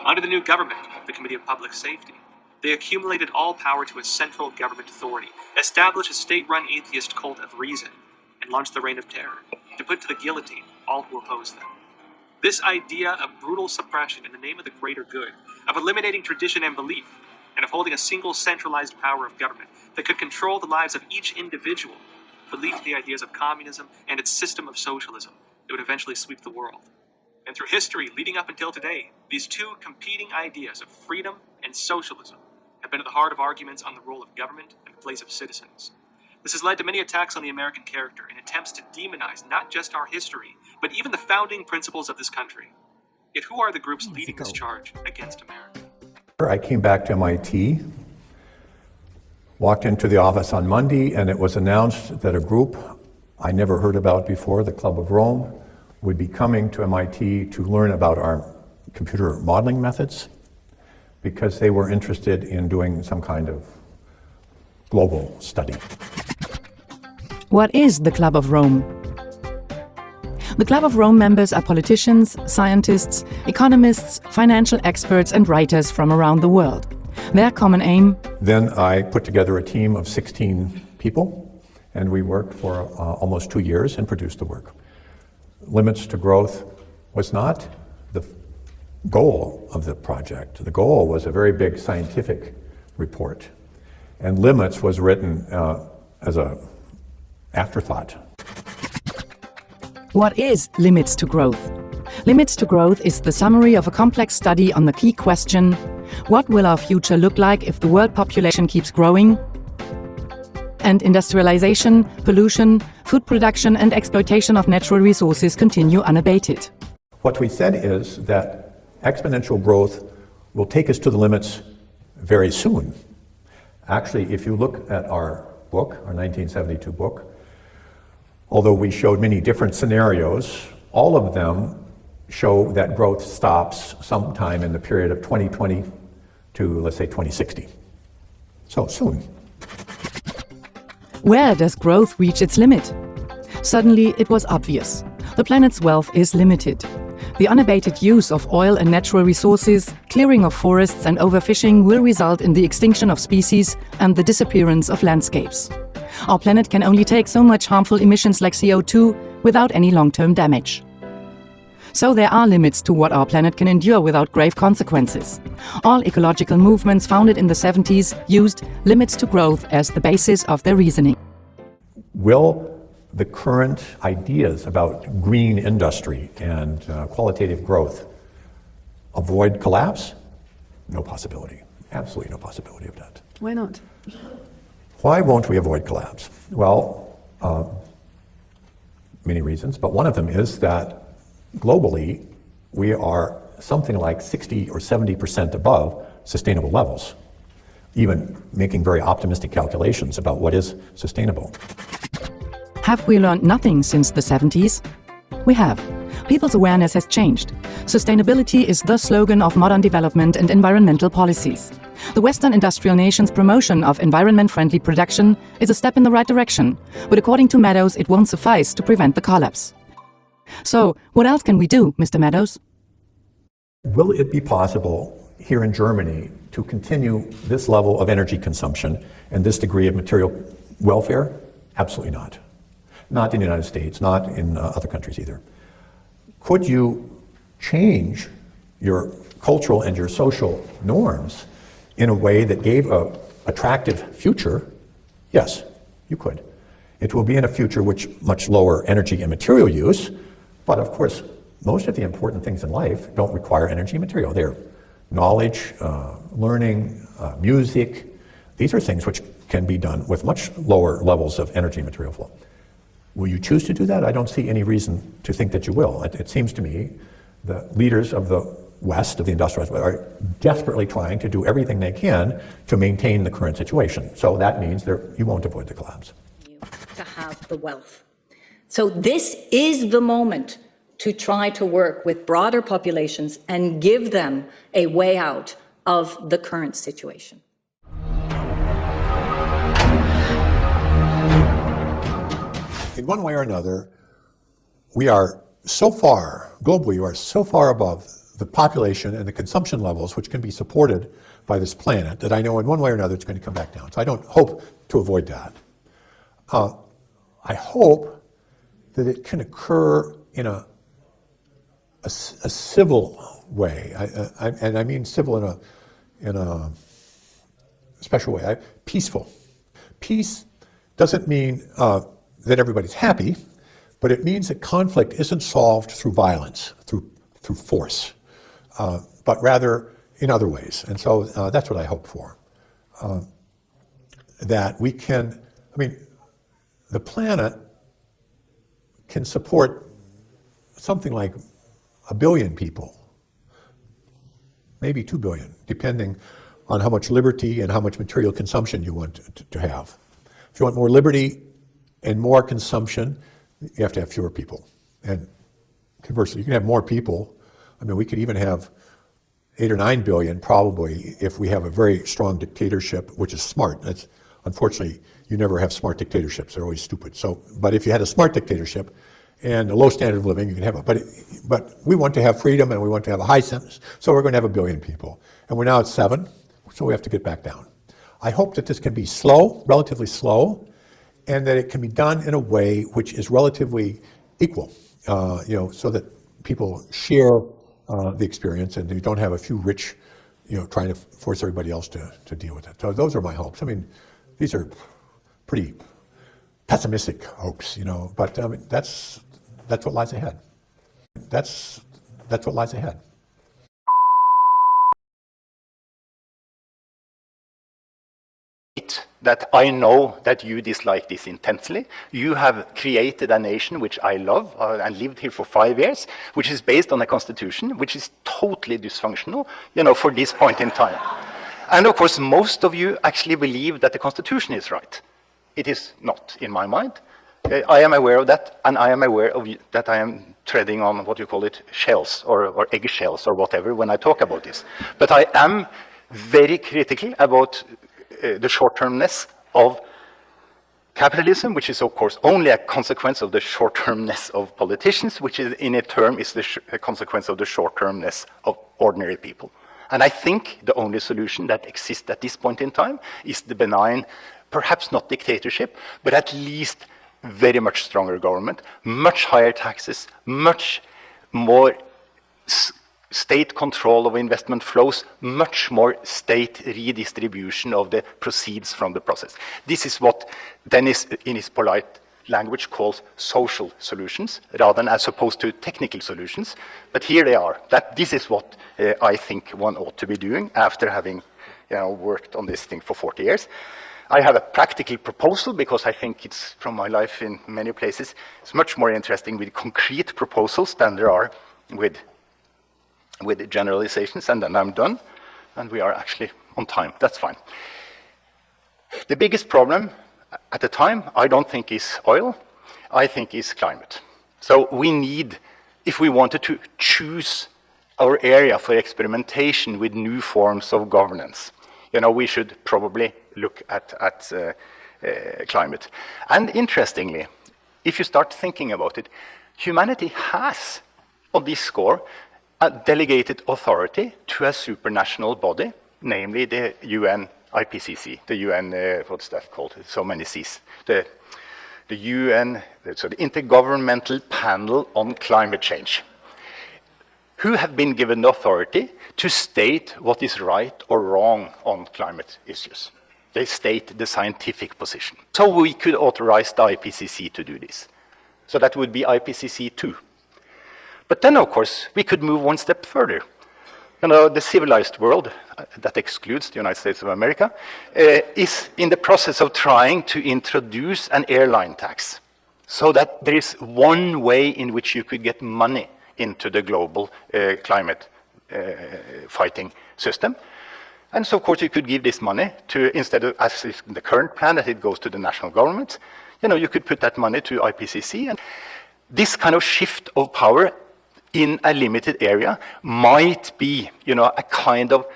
Under the new government, the Committee of Public Safety, they accumulated all power to a central government authority, established a state-run atheist cult of reason, and launched the reign of terror to put to the guillotine all who oppose them. This idea of brutal suppression in the name of the greater good, of eliminating tradition and belief, and of holding a single centralized power of government that could control the lives of each individual, would lead to the ideas of communism and its system of socialism that would eventually sweep the world. And through history leading up until today, these two competing ideas of freedom and socialism have been at the heart of arguments on the role of government and the place of citizens. This has led to many attacks on the American character and attempts to demonize not just our history, but even the founding principles of this country. Yet who are the groups leading this charge against America? I came back to MIT, walked into the office on Monday, and it was announced that a group I never heard about before, the Club of Rome, would be coming to MIT to learn about our computer modeling methods because they were interested in doing some kind of global study. What is the Club of Rome? The Club of Rome members are politicians, scientists, economists, financial experts, and writers from around the world. Their common aim? Then I put together a team of 16 people, and we worked for almost 2 years and produced the work. Limits to Growth was not the goal of the project. The goal was a very big scientific report, and Limits was written as an afterthought. What is Limits to Growth? Limits to Growth is the summary of a complex study on the key question, what will our future look like if the world population keeps growing? And industrialization, pollution, food production and exploitation of natural resources continue unabated. What we said is that exponential growth will take us to the limits very soon. Actually, if you look at our book, our 1972 book, although we showed many different scenarios, all of them show that growth stops sometime in the period of 2020 to, let's say, 2060. So soon. Where does growth reach its limit? Suddenly, it was obvious. The planet's wealth is limited. The unabated use of oil and natural resources, clearing of forests and overfishing will result in the extinction of species and the disappearance of landscapes. Our planet can only take so much harmful emissions like CO2 without any long-term damage. So there are limits to what our planet can endure without grave consequences. All ecological movements founded in the 70s used limits to growth as the basis of their reasoning. Will the current ideas about green industry and qualitative growth avoid collapse? No possibility. Absolutely no possibility of that. Why not? Why won't we avoid collapse? Well, many reasons, but one of them is that globally, we are something like 60 or 70% above sustainable levels, even making very optimistic calculations about what is sustainable. Have we learned nothing since the 70s? We have. People's awareness has changed. Sustainability is the slogan of modern development and environmental policies. The Western industrial nation's promotion of environment-friendly production is a step in the right direction, but according to Meadows, it won't suffice to prevent the collapse. So, what else can we do, Mr. Meadows? Will it be possible here in Germany to continue this level of energy consumption and this degree of material welfare? Absolutely not. Not in the United States, not in other countries either. Could you change your cultural and your social norms in a way that gave an attractive future? Yes, you could. It will be in a future which much lower energy and material use, but of course, most of the important things in life don't require energy and material. They're knowledge, learning, music. These are things which can be done with much lower levels of energy and material flow. Will you choose to do that? I don't see any reason to think that you will. It seems to me the leaders of the West, of the industrialized West, are desperately trying to do everything they can to maintain the current situation. So that means you won't avoid the collapse. To have the wealth. So this is the moment to try to work with broader populations and give them a way out of the current situation. In one way or another, we are so far, globally, we are so far above the population and the consumption levels, which can be supported by this planet, that I know in one way or another it's going to come back down. So I don't hope to avoid that. I hope that it can occur in a civil way, and I mean civil in a special way, peaceful. Peace doesn't mean that everybody's happy, but it means that conflict isn't solved through violence, through force, but rather in other ways. And so that's what I hope for. That we can, I mean, the planet can support something like 1 billion people, maybe 2 billion, depending on how much liberty and how much material consumption you want to have. If you want more liberty and more consumption, you have to have fewer people. And conversely, you can have more people. I mean, we could even have 8 or 9 billion probably if we have a very strong dictatorship, which is smart. That's, unfortunately, you never have smart dictatorships. They're always stupid. So, but if you had a smart dictatorship and a low standard of living, you can have it. But we want to have freedom and we want to have a high sentence, so we're going to have 1 billion people. And we're now at 7, so we have to get back down. I hope that this can be slow, relatively slow, and that it can be done in a way which is relatively equal, so that people share the experience and you don't have a few rich, trying to force everybody else to deal with it. So those are my hopes. I mean, these are pretty pessimistic hopes, but I mean, that's what lies ahead. That's what lies ahead. That I know that you dislike this intensely. You have created a nation which I love and lived here for 5 years, which is based on a constitution which is totally dysfunctional, for this point in time. And of course, most of you actually believe that the constitution is right. It is not, in my mind. I am aware of that, and I am aware of that I am treading on what you call it, shells or egg shells or whatever when I talk about this. But I am very critical about the short-termness of capitalism, which is of course only a consequence of the short-termness of politicians, which is in a term is a consequence of the short-termness of ordinary people. And I think the only solution that exists at this point in time is the benign, perhaps not dictatorship, but at least very much stronger government, much higher taxes, much more state control of investment flows, much more state redistribution of the proceeds from the process. This is what Dennis, in his polite language, calls social solutions, rather than as opposed to technical solutions. But here they are. This is what I think one ought to be doing after having worked on this thing for 40 years. I have a practical proposal because I think it's, from my life in many places, it's much more interesting with concrete proposals than there are with generalizations, and then I'm done, and we are actually on time. That's fine. The biggest problem at the time, I don't think is oil, I think is climate. So we need, if we wanted to choose our area for experimentation with new forms of governance, we should probably look at climate. And interestingly, if you start thinking about it, humanity has, on this score, a delegated authority to a supranational body, namely the UN IPCC, the UN, what's that called? So many Cs. The UN, so the Intergovernmental Panel on Climate Change, who have been given the authority to state what is right or wrong on climate issues. They state the scientific position. So we could authorize the IPCC to do this. So that would be IPCC 2. But then, of course, we could move one step further. The civilized world, that excludes the United States of America, is in the process of trying to introduce an airline tax, so that there is one way in which you could get money into the global climate fighting system. And so, of course, you could give this money to, instead of, as is the current plan, that it goes to the national government, you could put that money to IPCC. And this kind of shift of power in a limited area might be, a kind of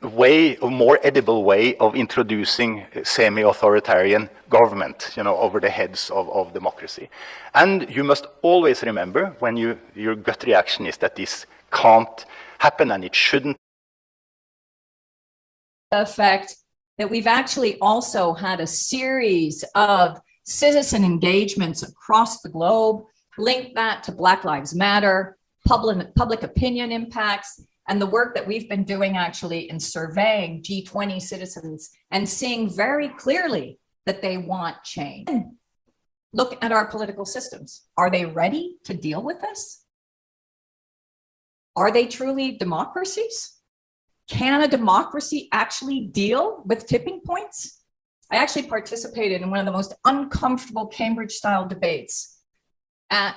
way, a more edible way of introducing semi-authoritarian government, over the heads of democracy. And you must always remember, when your gut reaction is that this can't happen and it shouldn't. Effect that we've actually also had a series of citizen engagements across the globe, link that to Black Lives Matter, public opinion impacts, and the work that we've been doing actually in surveying G20 citizens and seeing very clearly that they want change. Look at our political systems. Are they ready to deal with this? Are they truly democracies? Can a democracy actually deal with tipping points? I actually participated in one of the most uncomfortable Cambridge-style debates at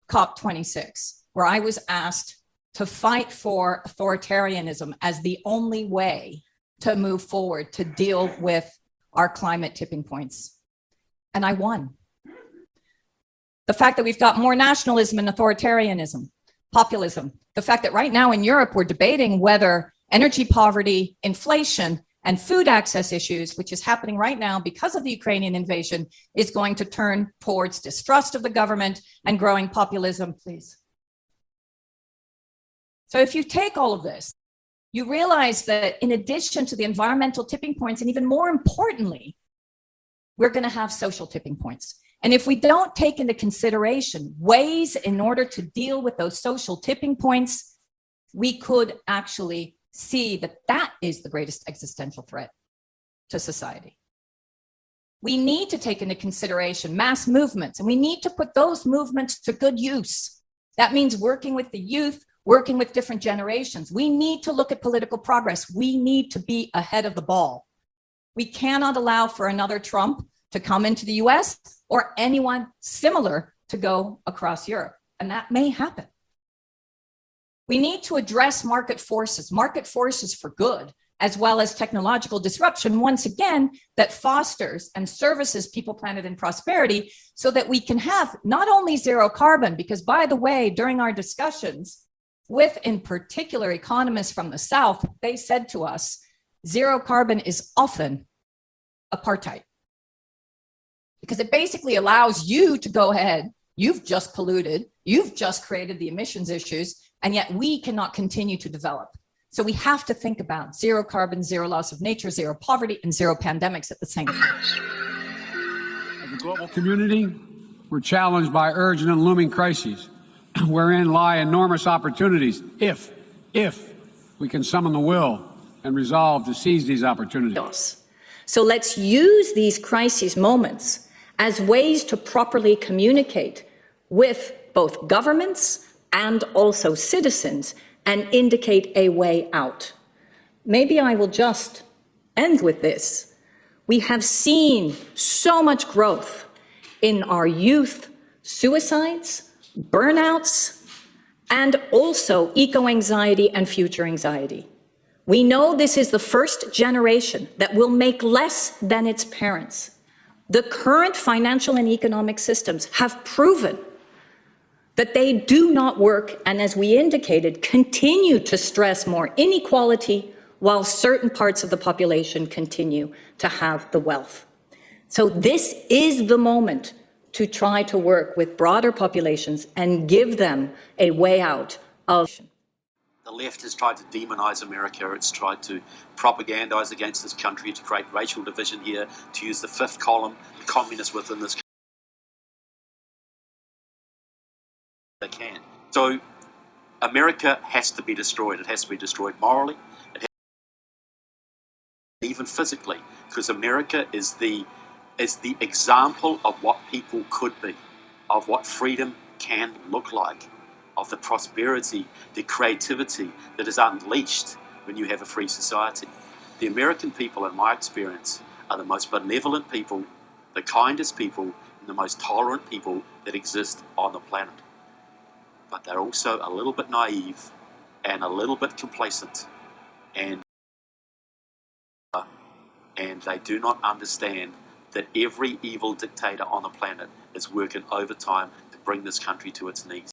COP26, where I was asked to fight for authoritarianism as the only way to move forward to deal with our climate tipping points. And I won. The fact that we've got more nationalism and authoritarianism, populism, the fact that right now in Europe, we're debating whether energy poverty, inflation, and food access issues, which is happening right now because of the Ukrainian invasion, is going to turn towards distrust of the government and growing populism, please. So if you take all of this, you realize that in addition to the environmental tipping points, and even more importantly, we're going to have social tipping points. And if we don't take into consideration ways in order to deal with those social tipping points, we could actually see that that is the greatest existential threat to society. We need to take into consideration mass movements, and we need to put those movements to good use. That means working with the youth, working with different generations. We need to look at political progress. We need to be ahead of the ball. We cannot allow for another Trump to come into the US or anyone similar to go across Europe, and that may happen. We need to address market forces for good, as well as technological disruption, once again, that fosters and services people, planet, and prosperity, so that we can have not only zero carbon, because by the way, during our discussions with, in particular, economists from the South, they said to us, zero carbon is often apartheid. Because it basically allows you to go ahead, you've just polluted, you've just created the emissions issues, and yet we cannot continue to develop. So we have to think about zero carbon, zero loss of nature, zero poverty, and zero pandemics at the same time. As a global community, we're challenged by urgent and looming crises, wherein lie enormous opportunities if we can summon the will and resolve to seize these opportunities. So let's use these crisis moments as ways to properly communicate with both governments and also citizens and indicate a way out. Maybe I will just end with this. We have seen so much growth in our youth suicides, burnouts, and also eco-anxiety and future anxiety. We know this is the first generation that will make less than its parents. The current financial and economic systems have proven that they do not work, and as we indicated, continue to stress more inequality while certain parts of the population continue to have the wealth. So this is the moment to try to work with broader populations and give them a way out of. The left has tried to demonize America. It's tried to propagandize against this country, to create racial division here, to use the fifth column, the communists within this country. They can. So America has to be destroyed. It has to be destroyed morally, even physically, because America is the example of what people could be, of what freedom can look like, of the prosperity, the creativity that is unleashed when you have a free society. The American people, in my experience, are the most benevolent people, the kindest people, and the most tolerant people that exist on the planet. But they're also a little bit naive and a little bit complacent, and they do not understand that every evil dictator on the planet is working overtime to bring this country to its knees.